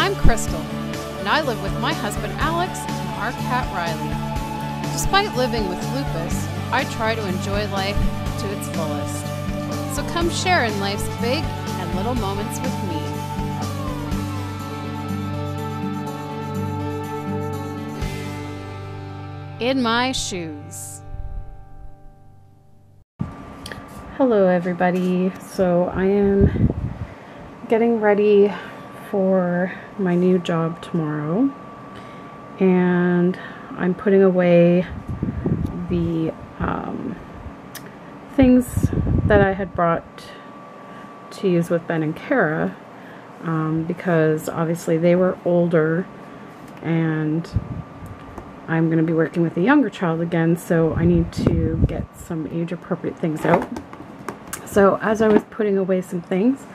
I'm Crystal, and I live with my husband Alex and our cat Riley. Despite living with lupus, I try to enjoy life to its fullest. So come share in life's big and little moments with me. In my shoes. Hello everybody. So I am getting ready for my new job tomorrow, and I'm putting away the things that I had brought to use with Ben and Kara, because obviously they were older and I'm going to be working with a younger child again, so I need to get some age-appropriate things out. So as I was putting away some things,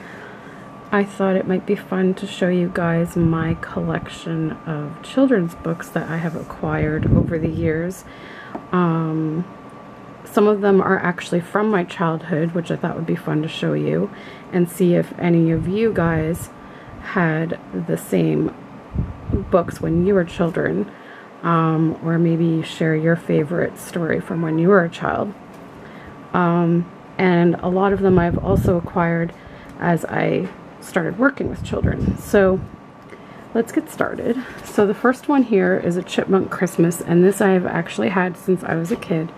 I thought it might be fun to show you guys my collection of children's books that I have acquired over the years. Some of them are actually from my childhood, which I thought would be fun to show you, and see if any of you guys had the same books when you were children. Or maybe share your favorite story from when you were a child. And a lot of them I've also acquired as I started working with children. So let's get started. So the first one here is A Chipmunk Christmas, and this I've actually had since I was a kid.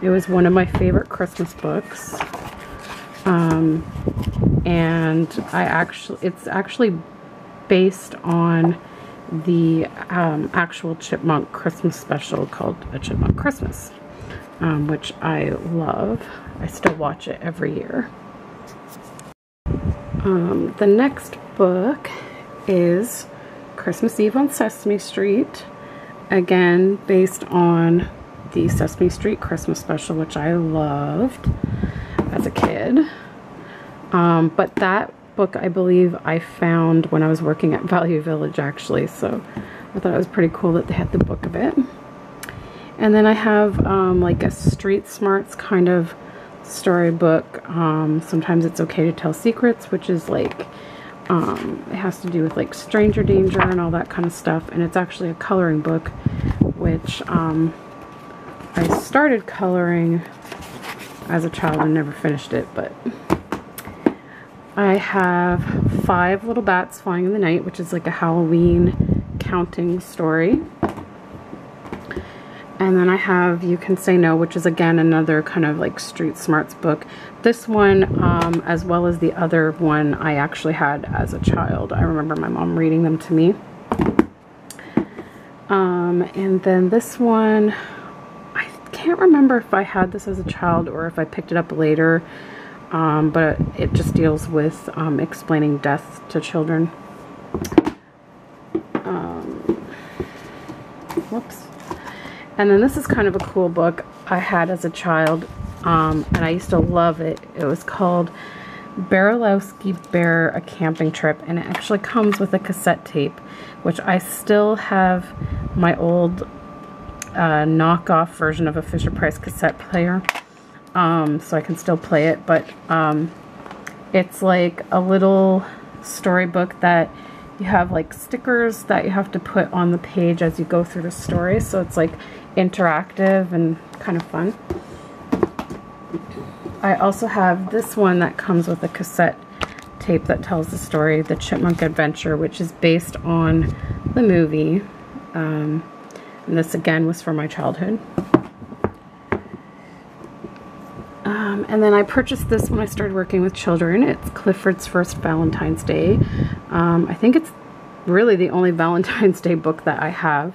It was one of my favorite Christmas books. And it's actually based on the actual Chipmunk Christmas special called A Chipmunk Christmas, which I love. I still watch it every year. The next book is Christmas Eve on Sesame Street, again based on the Sesame Street Christmas special, which I loved as a kid. But that book I believe I found when I was working at Value Village, actually, so I thought it was pretty cool that they had the book of it. And then I have like a Street Smarts kind of storybook. Sometimes It's Okay to Tell Secrets, which is like it has to do with like stranger danger and all that kind of stuff, and it's actually a coloring book, which I started coloring as a child and never finished it. But I have Five Little Bats Flying in the Night, which is like a Halloween counting story. And then I have You Can Say No, which is again another kind of like Street Smarts book. This one, as well as the other one, I actually had as a child. I remember my mom reading them to me. And then this one, I can't remember if I had this as a child or if I picked it up later. But it just deals with explaining death to children. Whoops. And then this is kind of a cool book I had as a child, and I used to love it. It was called Baralowski Bear, A Camping Trip, and it actually comes with a cassette tape, which I still have my old knockoff version of a Fisher-Price cassette player. So I can still play it, but it's like a little storybook that you have like stickers that you have to put on the page as you go through the story, so it's like interactive and kind of fun. I also have this one that comes with a cassette tape that tells the story, The Chipmunk Adventure, which is based on the movie, and this again was from my childhood. And then I purchased this when I started working with children. It's Clifford's First Valentine's Day. I think it's really the only Valentine's Day book that I have.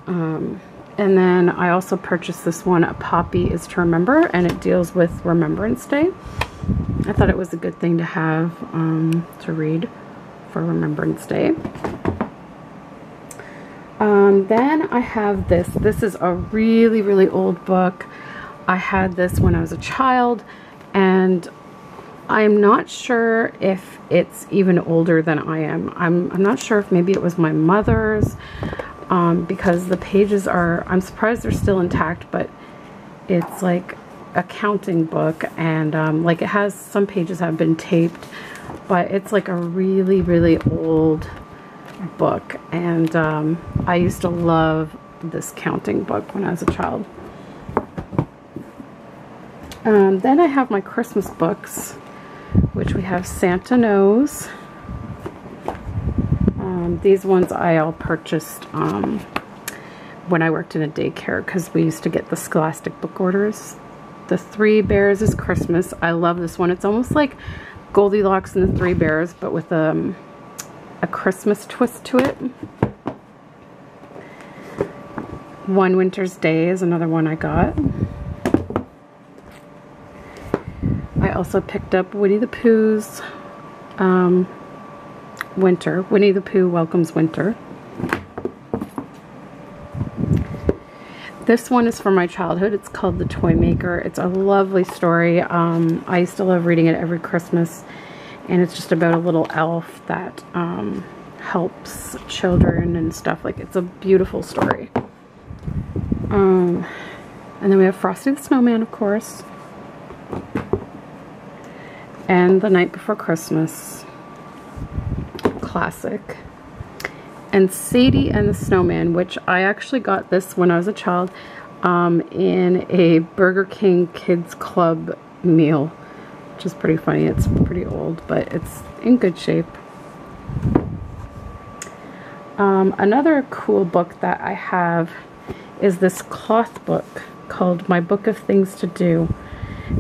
And then I also purchased this one, A Poppy Is to Remember, and it deals with Remembrance Day. I thought it was a good thing to have to read for Remembrance Day. Then I have this. This is a really, really old book. I had this when I was a child, and I'm not sure if it's even older than I am. I'm not sure if maybe it was my mother's, because the pages are, I'm surprised they're still intact, but it's like a counting book, and like it has, some pages have been taped, but it's like a really, really old book, and I used to love this counting book when I was a child. Then I have my Christmas books, which we have Santa Knows. These ones I all purchased when I worked in a daycare, because we used to get the Scholastic book orders. The Three Bears is Christmas. I love this one. It's almost like Goldilocks and the Three Bears, but with a Christmas twist to it. One Winter's Day is another one I got. I also picked up Winnie the Pooh's Winter. Winnie the Pooh Welcomes Winter. This one is from my childhood. It's called The Toy Maker. It's a lovely story. I used to love reading it every Christmas, and it's just about a little elf that helps children and stuff. Like, it's a beautiful story. And then we have Frosty the Snowman, of course, and The Night Before Christmas, classic, and Sadie and the Snowman, which I actually got this when I was a child in a Burger King Kids Club meal, which is pretty funny. It's pretty old, but it's in good shape. Another cool book that I have is this cloth book called My Book of Things to Do,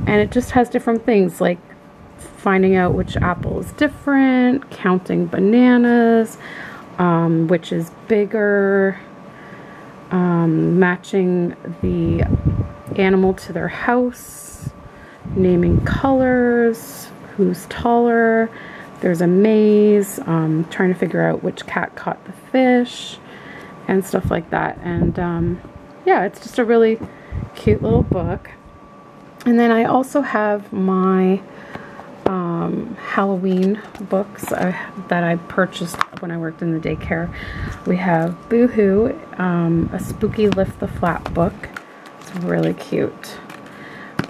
and it just has different things like finding out which apple is different, counting bananas, which is bigger, matching the animal to their house, naming colors, who's taller. There's a maze, trying to figure out which cat caught the fish, and stuff like that. And yeah, it's just a really cute little book. And then I also have my Halloween books that I purchased when I worked in the daycare. We have Boo-Hoo, a Spooky Lift the Flap book. It's really cute.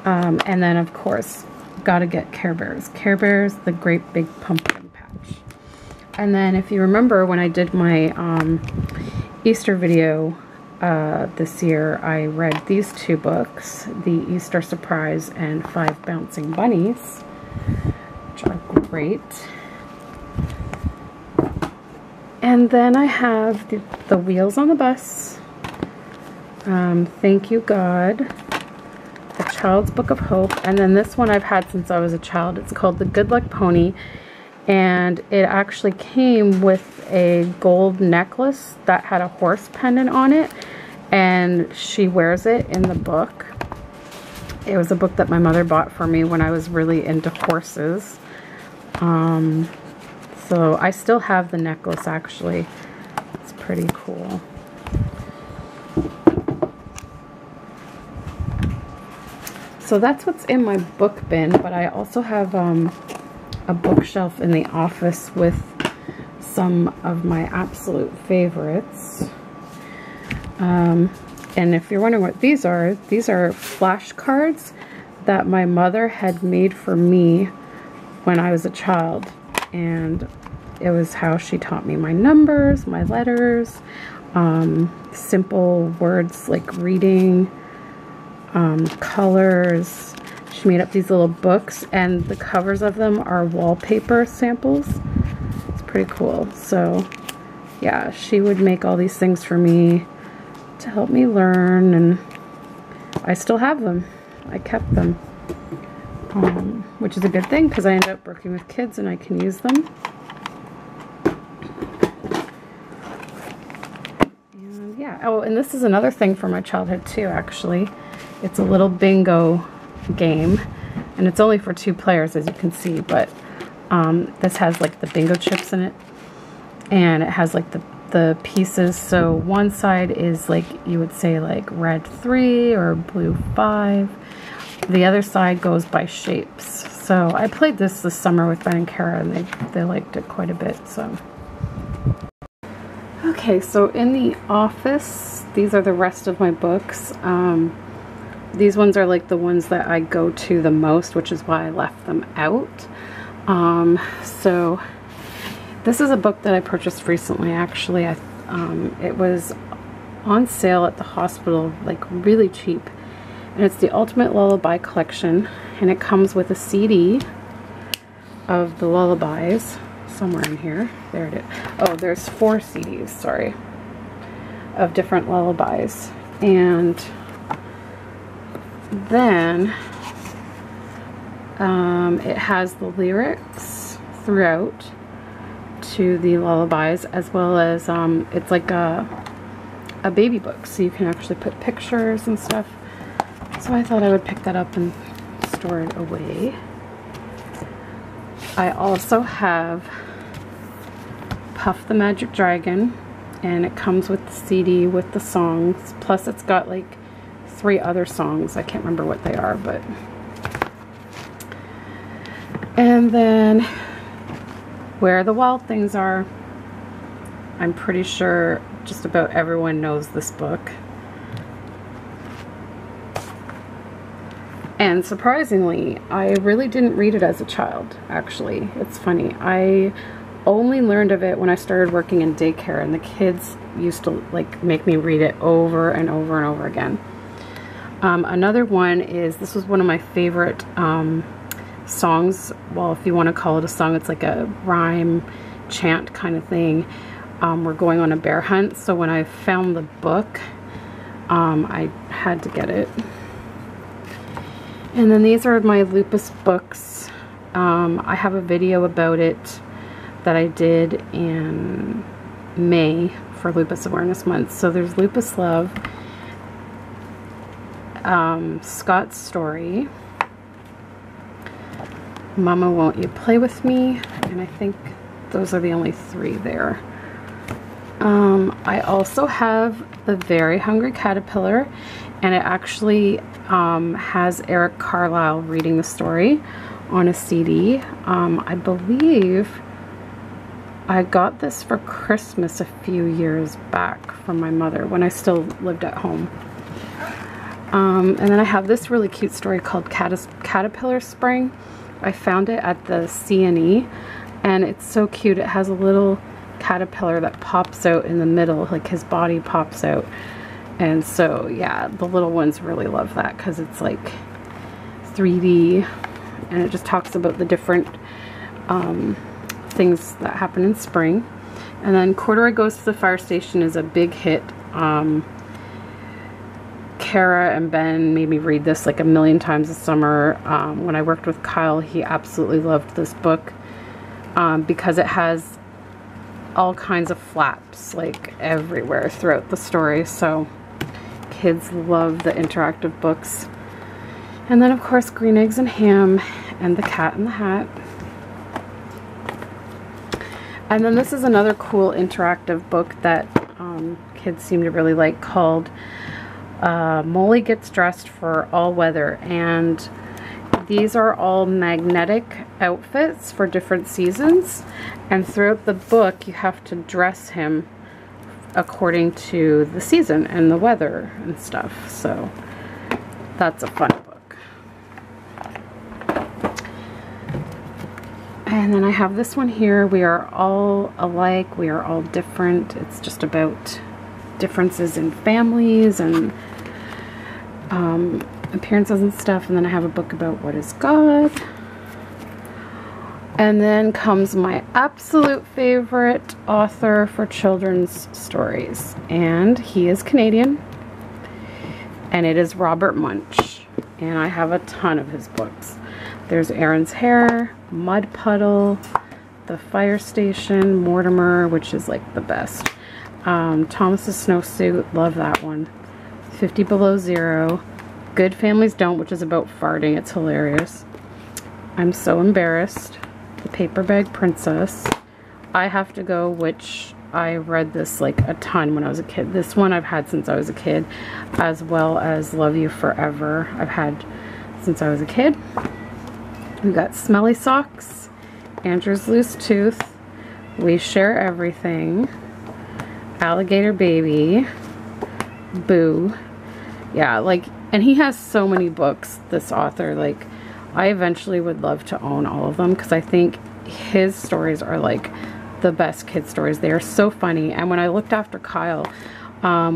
And then, of course, gotta get Care Bears. Care Bears, the Great Big Pumpkin Patch. And then, if you remember, when I did my Easter video this year, I read these two books, The Easter Surprise and 5 Bouncing Bunnies, which are great. And then I have the Wheels on the Bus, Thank You God, The Child's Book of Hope, and then this one I've had since I was a child. It's called The Good Luck Pony, and it actually came with a gold necklace that had a horse pendant on it, and she wears it in the book. It was a book that my mother bought for me when I was really into horses. So I still have the necklace, actually. It's pretty cool. So that's what's in my book bin, but I also have a bookshelf in the office with some of my absolute favorites. And if you're wondering what these are flashcards that my mother had made for me when I was a child. And it was how she taught me my numbers, my letters, simple words like reading, colors. She made up these little books, and the covers of them are wallpaper samples. It's pretty cool. So yeah, she would make all these things for me to help me learn, and I still have them. I kept them, which is a good thing because I end up working with kids and I can use them. And yeah, oh, and this is another thing from my childhood too, actually. It's a little bingo game, and it's only for 2 players, as you can see, but this has like the bingo chips in it, and it has like the pieces. So one side is like, you would say like red 3 or blue 5. The other side goes by shapes. So I played this summer with Ben and Kara, and they liked it quite a bit. So okay, so in the office, these are the rest of my books. These ones are like the ones that I go to the most, which is why I left them out. So This is a book that I purchased recently, actually. It was on sale at the hospital, like really cheap. And it's the Ultimate Lullaby Collection, and it comes with a CD of the lullabies somewhere in here. There it is. Oh, there's 4 CDs, sorry, of different lullabies. And then it has the lyrics throughout to the lullabies, as well as it's like a baby book, so you can actually put pictures and stuff. So I thought I would pick that up and store it away. I also have Puff the Magic Dragon, and it comes with the CD with the songs, plus it's got like 3 other songs. I can't remember what they are, but... And then Where the Wild Things Are. I'm pretty sure just about everyone knows this book. And surprisingly, I really didn't read it as a child, actually. It's funny. I only learned of it when I started working in daycare, and the kids used to like make me read it over and over and over again. Another one is, this was one of my favorite songs. Well, if you want to call it a song, it's like a rhyme chant kind of thing. We're going on a bear hunt, so when I found the book, I had to get it. And then these are my lupus books. I have a video about it that I did in May for Lupus Awareness Month. So there's Lupus Love, Scott's Story, Mama Won't You Play With Me, and I think those are the only 3 there. I also have The Very Hungry Caterpillar, and it actually has Eric Carlisle reading the story on a CD. I believe I got this for Christmas a few years back from my mother when I still lived at home. And then I have this really cute story called Caterpillar Spring. I found it at the CNE, and it's so cute. It has a little caterpillar that pops out in the middle, like his body pops out. And so, yeah, the little ones really love that because it's like 3D, and it just talks about the different things that happen in spring. And then Corduroy Goes to the Fire Station is a big hit. Kara and Ben made me read this like a million times this summer. When I worked with Kyle, he absolutely loved this book because it has all kinds of flaps like everywhere throughout the story. So kids love the interactive books. And then of course Green Eggs and Ham and The Cat in the Hat. And then this is another cool interactive book that kids seem to really like, called Molly Gets Dressed for All Weather. And these are all magnetic outfits for different seasons, and throughout the book you have to dress him according to the season and the weather and stuff. So that's a fun book. And then I have this one here, We Are All Alike, We Are All Different. It's just about differences in families and appearances and stuff. And then I have a book about what is God. And then comes my absolute favorite author for children's stories, and he is Canadian, and it is Robert Munsch, and I have a ton of his books. There's Aaron's Hair, Mud Puddle, The Fire Station, Mortimer, which is like the best, Thomas's Snowsuit, love that one, 50 Below Zero, Good Families Don't, which is about farting, it's hilarious, I'm So Embarrassed, The Paper Bag Princess, I Have to Go, which I read this like a ton when I was a kid. This one I've had since I was a kid, as well as Love You Forever. I've had since I was a kid. We've got Smelly Socks, Andrew's Loose Tooth, We Share Everything, Alligator Baby, Boo. Yeah, like, and he has so many books, this author. Like, I eventually would love to own all of them because I think his stories are like the best kid stories. They are so funny. And when I looked after Kyle,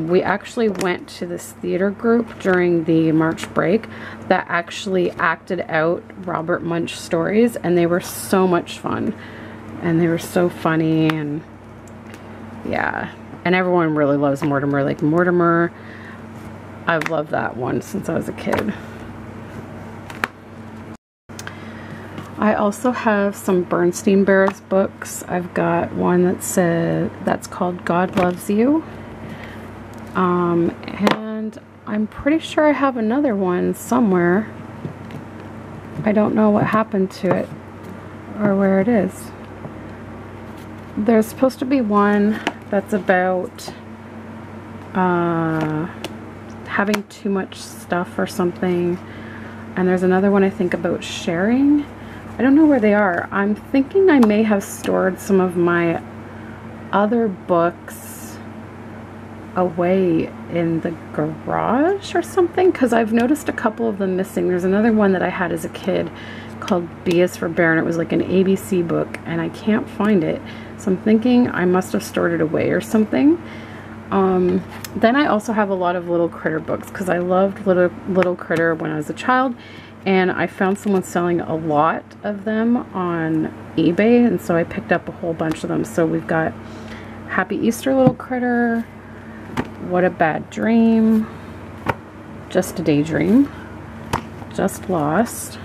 we actually went to this theater group during the March break that actually acted out Robert Munsch stories, and they were so much fun. And they were so funny, and yeah. And everyone really loves Mortimer. Like Mortimer, I've loved that one since I was a kid. I also have some Bernstein Bears books. I've got one that's called God Loves You. And I'm pretty sure I have another one somewhere. I don't know what happened to it or where it is. There's supposed to be one that's about having too much stuff or something. And there's another one I think about sharing. I don't know where they are. I'm thinking I may have stored some of my other books away in the garage or something, because I've noticed a couple of them missing. There's another one that I had as a kid called B is for Bear, and it was like an ABC book, and I can't find it. So I'm thinking I must have stored it away or something. Then I also have a lot of Little Critter books because I loved Little Critter when I was a child, and I found someone selling a lot of them on eBay, and so I picked up a whole bunch of them. So we've got Happy Easter Little Critter, What a Bad Dream, Just a Daydream, Just Lost,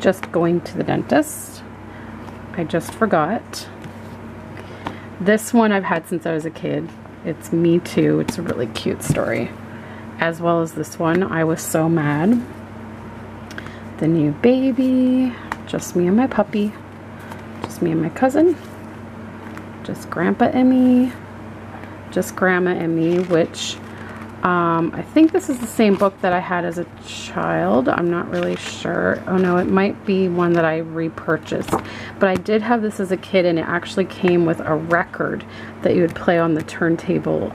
Just Going to the Dentist, I Just Forgot. This one I've had since I was a kid. It's Me Too. It's a really cute story. As well as this one, I Was So Mad. The New Baby, Just Me and My Puppy, Just Me and My Cousin, Just Grandpa and Me, Just Grandma and Me, which I think this is the same book that I had as a child. I'm not really sure. Oh no, it might be one that I repurchased. But I did have this as a kid, and it actually came with a record that you would play on the turntable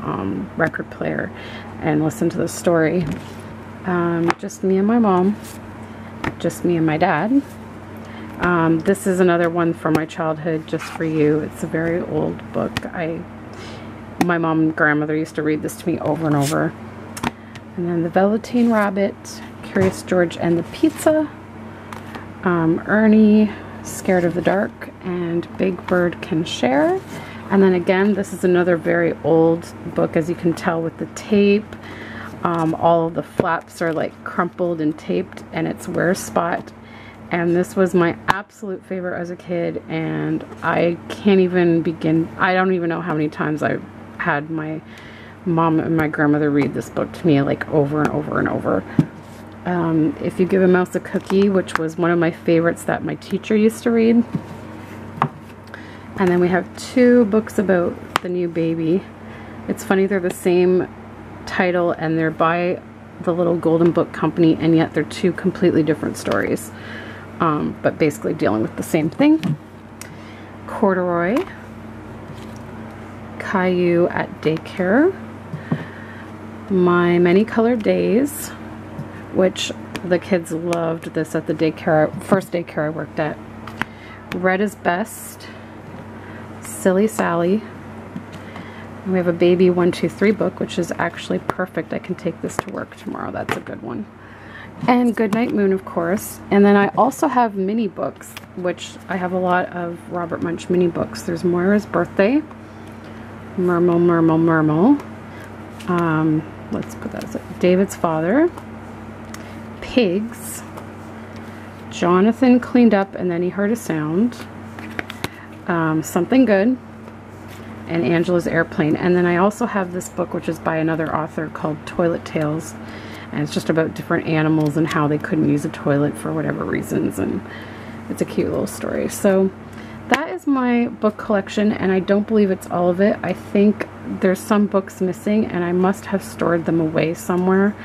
record player and listen to the story. Just Me and My Mom, Just Me and My Dad. This is another one from my childhood, Just for You. It's a very old book. My mom and grandmother used to read this to me over and over. And then The Velveteen Rabbit, Curious George and the Pizza, Ernie, Scared of the Dark, and Big Bird Can Share. And then again, this is another very old book, as you can tell with the tape. All of the flaps are like crumpled and taped, and it's Wear Spot. And this was my absolute favorite as a kid, and I can't even begin. I don't even know how many times I've had my mom and my grandmother read this book to me, like over and over and over. If You Give a Mouse a Cookie, which was one of my favorites that my teacher used to read. And then we have two books about the New Baby. It's funny, they're the same title and they're by the Little Golden Book Company, and yet they're two completely different stories, but basically dealing with the same thing. Corduroy, Caillou at Daycare, My Many Colored Days, which the kids loved this at the first daycare I worked at. Red is Best, Silly Sally. And we have a Baby 1, 2, 3 book, which is actually perfect. I can take this to work tomorrow. That's a good one. And Goodnight Moon, of course. And then I also have mini books, which I have a lot of Robert Munsch mini books. There's Moira's Birthday, Mermal, Mermal, Mermal. Let's put that as David's Father, Pigs, Jonathan Cleaned Up and Then He Heard a Sound, Something Good, and Angela's Airplane. And then I also have this book, which is by another author, called Toilet Tales, and it's just about different animals and how they couldn't use a toilet for whatever reasons, and it's a cute little story. So that is my book collection, and I don't believe it's all of it. I think there's some books missing, and I must have stored them away somewhere,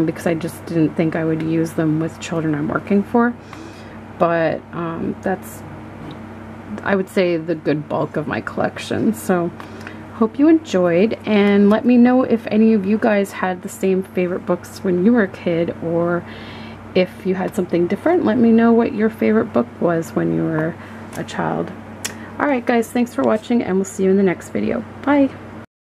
because I just didn't think I would use them with children I'm working for. But that's, I would say, the good bulk of my collection. So hope you enjoyed, and let me know if any of you guys had the same favorite books when you were a kid, or if you had something different. Let me know what your favorite book was when you were a child. Alright guys, thanks for watching, and we'll see you in the next video. Bye!